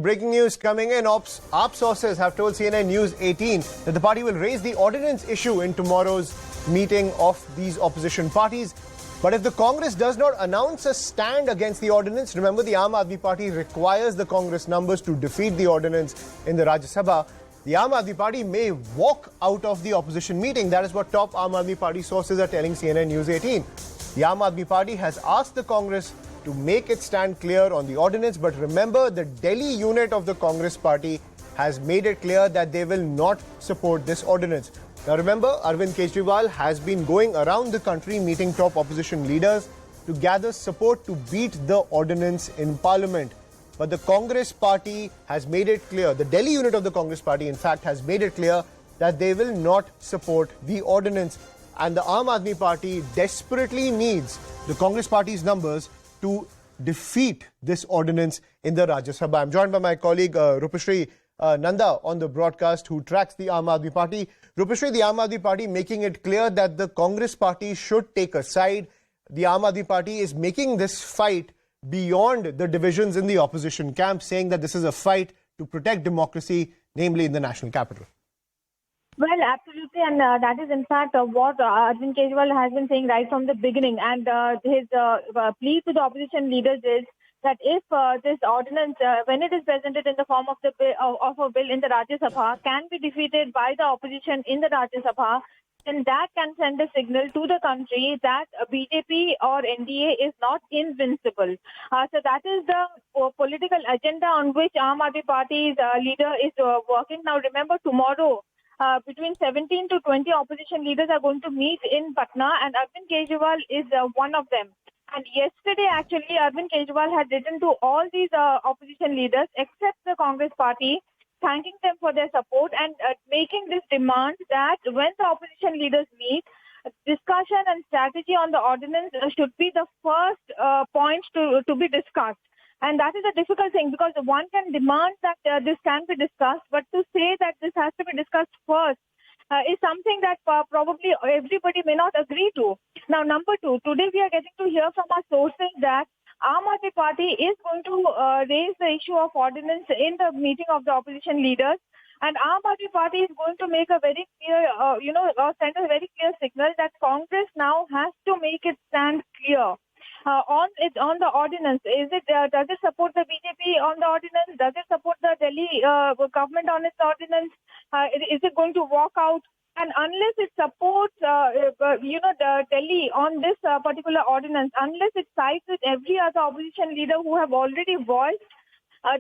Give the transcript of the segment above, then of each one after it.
breaking news coming in. AAP sources have told CNN News 18 that the party will raise the ordinance issue in tomorrow's meeting of these opposition parties. But if the Congress does not announce a stand against the ordinance, remember the Aam Aadmi Party requires the Congress numbers to defeat the ordinance in the Rajya Sabha. The Aam Aadmi Party may walk out of the opposition meeting. That is what top Aam Aadmi Party sources are telling CNN News 18. The Aam Aadmi Party has asked the Congress to make its stand clear on the ordinance, but remember the Delhi unit of the Congress party has made it clear that they will not support this ordinance. Now remember, Arvind Kejriwal has been going around the country meeting top opposition leaders to gather support to beat the ordinance in parliament. But the Congress party has made it clear, the Delhi unit of the Congress party in fact has made it clear that they will not support the ordinance. And the Aam Aadmi Party desperately needs the Congress party's numbers to defeat this ordinance in the Rajya Sabha. I'm joined by my colleague Rupashri Nanda on the broadcast who tracks the Aam Aadmi Party. Rupashri, the Aam Aadmi Party making it clear that the Congress party should take a side. The Aam Aadmi Party is making this fight beyond the divisions in the opposition camp, saying that this is a fight to protect democracy, namely in the national capital. Well, absolutely, and that is in fact what Arvind Kejriwal has been saying right from the beginning. And his plea to the opposition leaders is that if this ordinance, when it is presented in the form of a bill in the Rajya Sabha, can be defeated by the opposition in the Rajya Sabha, then that can send a signal to the country that BJP or NDA is not invincible. So that is the political agenda on which Aam Aadmi Party's leader is working. Now, remember, tomorrow, between 17 to 20 opposition leaders are going to meet in Patna, and Arvind Kejriwal is one of them. And yesterday, actually, Arvind Kejriwal had written to all these opposition leaders, except the Congress party, thanking them for their support and making this demand that when the opposition leaders meet, discussion and strategy on the ordinance should be the first point to be discussed. And that is a difficult thing because one can demand that this can be discussed, but to say that this has to be discussed first is something that probably everybody may not agree to. Now, number two, today we are getting to hear from our sources that Aam Aadmi Party is going to raise the issue of ordinance in the meeting of the opposition leaders. And Aam Aadmi Party is going to make a very clear, send a very clear signal that Congress now has to make its stand clear. On the ordinance, does it support the BJP on the ordinance? Does it support the Delhi government on its ordinance? Is it going to walk out? And unless it supports, the Delhi on this particular ordinance, unless it sides with every other opposition leader who have already voiced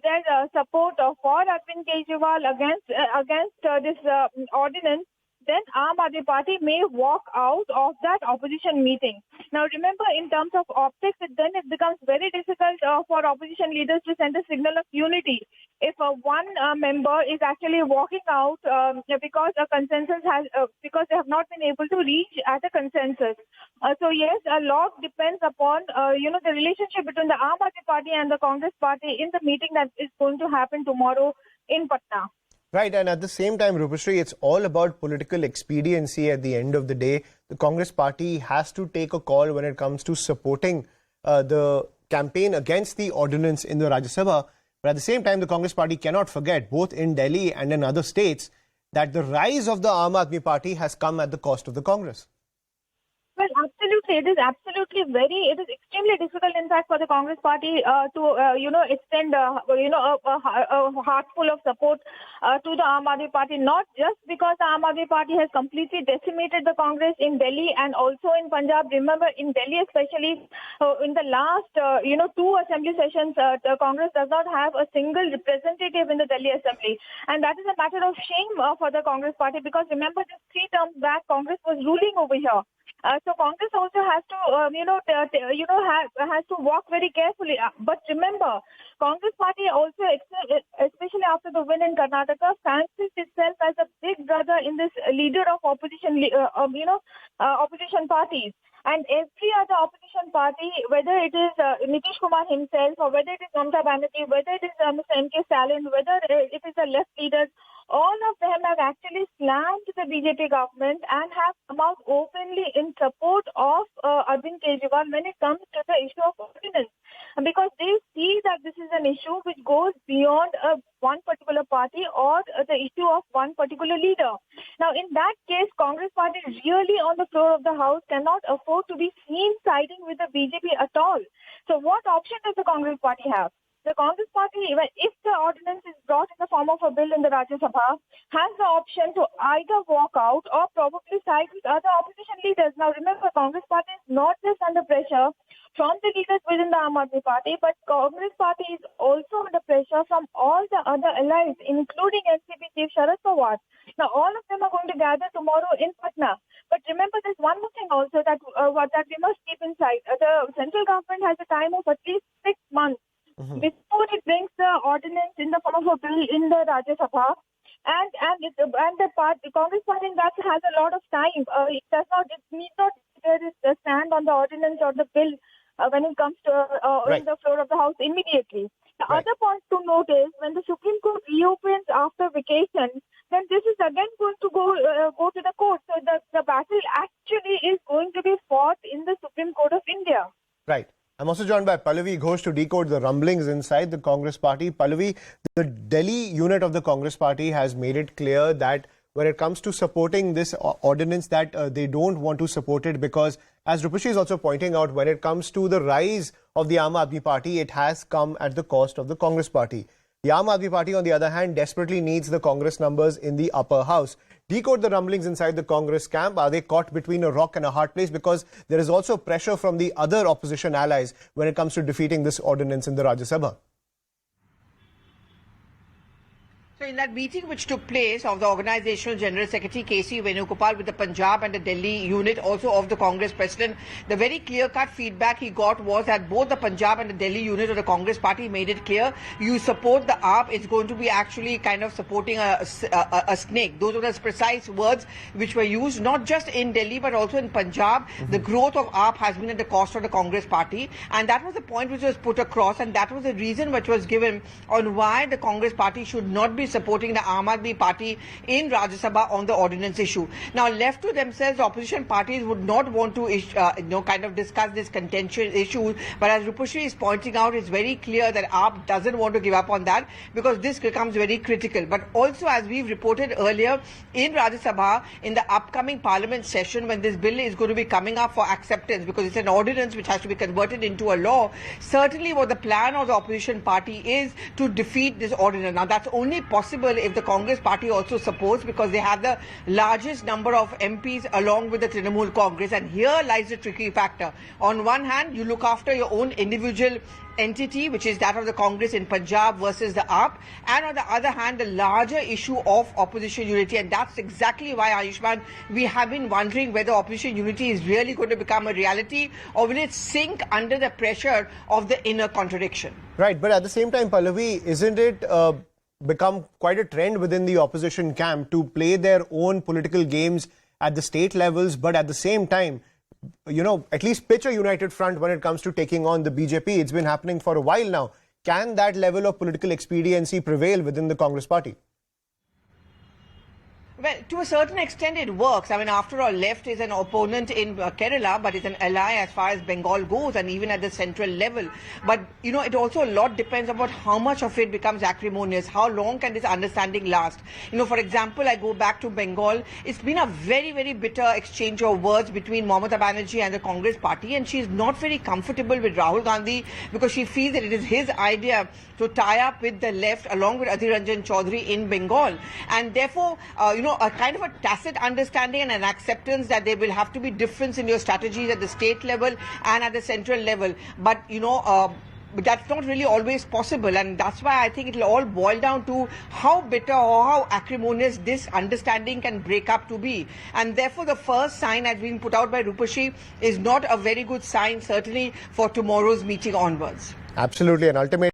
their support for Arvind Kejriwal against this ordinance, then Aam Aadmi Party may walk out of that opposition meeting. Now, remember, in terms of optics, then it becomes very difficult for opposition leaders to send a signal of unity. If one member is actually walking out because a consensus because they have not been able to reach at a consensus. So yes, a lot depends upon the relationship between the Aam Aadmi Party and the Congress Party in the meeting that is going to happen tomorrow in Patna. Right, and at the same time, Rupashri, it's all about political expediency at the end of the day. The Congress party has to take a call when it comes to supporting the campaign against the ordinance in the Rajya Sabha. But at the same time, the Congress party cannot forget, both in Delhi and in other states, that the rise of the Aam Aadmi Party has come at the cost of the Congress. Well, absolutely. It is extremely difficult, in fact, for the Congress party to, extend, a heart full of support to the Aam Aadmi Party, not just because the Aam Aadmi Party has completely decimated the Congress in Delhi and also in Punjab. Remember, in Delhi especially, in the last, two assembly sessions, the Congress does not have a single representative in the Delhi Assembly. And that is a matter of shame for the Congress party because, remember, just 3 terms back, Congress was ruling over here. So Congress also has to, has to walk very carefully. But remember, Congress party also, especially after the win in Karnataka, fancies itself as a big brother in this leader of opposition, opposition parties. And every other opposition party, whether it is Nitish Kumar himself or whether it is Mamata Banerjee, whether it is Mr. M.K. Stalin, whether it is the left leaders, all of them have actually slammed the BJP government and have come out openly in support of Arvind Kejriwal when it comes to the issue of ordinance. because they see that this is an issue which goes beyond one particular party or the issue of one particular leader. Now, in that case, Congress party really on the floor of the House cannot afford to be seen siding with the BJP at all. So what option does the Congress party have? The Congress party, if the ordinance is brought in the form of a bill in the Rajya Sabha, has the option to either walk out or probably side with other opposition leaders. Now remember, Congress party is not just under pressure from the leaders within the Aam Aadmi Party, but Congress party is also under pressure from all the other allies, including NCP Chief Sharad Pawar. Now all of them are going to gather tomorrow in Patna. But remember, there's one more thing also that we must keep in sight. The central government has a time of at least 6 months before it brings the ordinance in the form of a bill in the Rajya Sabha, the Congress party that has a lot of time. It need not stand on the ordinance or the bill when it comes to in the floor of the House immediately. The other point to note is when the Supreme Court reopens after vacation, then this is again going to go to the court. So the battle actually is going to be fought in the Supreme Court of India. Right. I'm also joined by Pallavi Ghosh to decode the rumblings inside the Congress party. Pallavi, the Delhi unit of the Congress party has made it clear that when it comes to supporting this ordinance, that they don't want to support it because, as Rupashi is also pointing out, when it comes to the rise of the Aam Aadmi Party, it has come at the cost of the Congress party. The Aam Aadmi Party, on the other hand, desperately needs the Congress numbers in the upper house. Decode the rumblings inside the Congress camp. Are they caught between a rock and a hard place? Because there is also pressure from the other opposition allies when it comes to defeating this ordinance in the Rajya Sabha. So in that meeting which took place of the Organizational General Secretary K.C. Venugopal with the Punjab and the Delhi unit, also of the Congress President, the very clear-cut feedback he got was that both the Punjab and the Delhi unit of the Congress Party made it clear, you support the AAP, it's going to be actually kind of supporting a snake. Those were the precise words which were used, not just in Delhi but also in Punjab. The growth of AAP has been at the cost of the Congress Party, and that was the point which was put across, and that was the reason which was given on why the Congress Party should not be supporting the Aam Aadmi Party in Rajya Sabha on the ordinance issue. Now, left to themselves, the opposition parties would not want to kind of discuss this contentious issue, but as Rupashi is pointing out, it's very clear that AAP doesn't want to give up on that because this becomes very critical. But also, as we've reported earlier, in Rajya Sabha, in the upcoming parliament session, when this bill is going to be coming up for acceptance because it's an ordinance which has to be converted into a law, certainly what the plan of the opposition party is to defeat this ordinance. Now, that's only possible if the Congress party also supports, because they have the largest number of MPs along with the Trinamool Congress, and here lies the tricky factor. On one hand, you look after your own individual entity, which is that of the Congress in Punjab versus the AAP, and on the other hand, the larger issue of opposition unity, and that's exactly why, Ayushman, we have been wondering whether opposition unity is really going to become a reality or will it sink under the pressure of the inner contradiction. Right, but at the same time, Pallavi, isn't it become quite a trend within the opposition camp to play their own political games at the state levels, but at the same time, at least pitch a united front when it comes to taking on the BJP? It's been happening for a while now. Can that level of political expediency prevail within the Congress party? Well, to a certain extent it works. I mean, after all, left is an opponent in Kerala, but it's an ally as far as Bengal goes and even at the central level. But, it also a lot depends about how much of it becomes acrimonious. How long can this understanding last? For example, I go back to Bengal. It's been a very, very bitter exchange of words between Mamata Banerjee and the Congress party, and she's not very comfortable with Rahul Gandhi because she feels that it is his idea to tie up with the left along with Adhir Ranjan Chaudhary in Bengal. And therefore, a kind of a tacit understanding and an acceptance that there will have to be difference in your strategies at the state level and at the central level. But, but that's not really always possible, and that's why I think it will all boil down to how bitter or how acrimonious this understanding can break up to be. And therefore, the first sign as being put out by Rupashi is not a very good sign, certainly for tomorrow's meeting onwards. Absolutely, an ultimate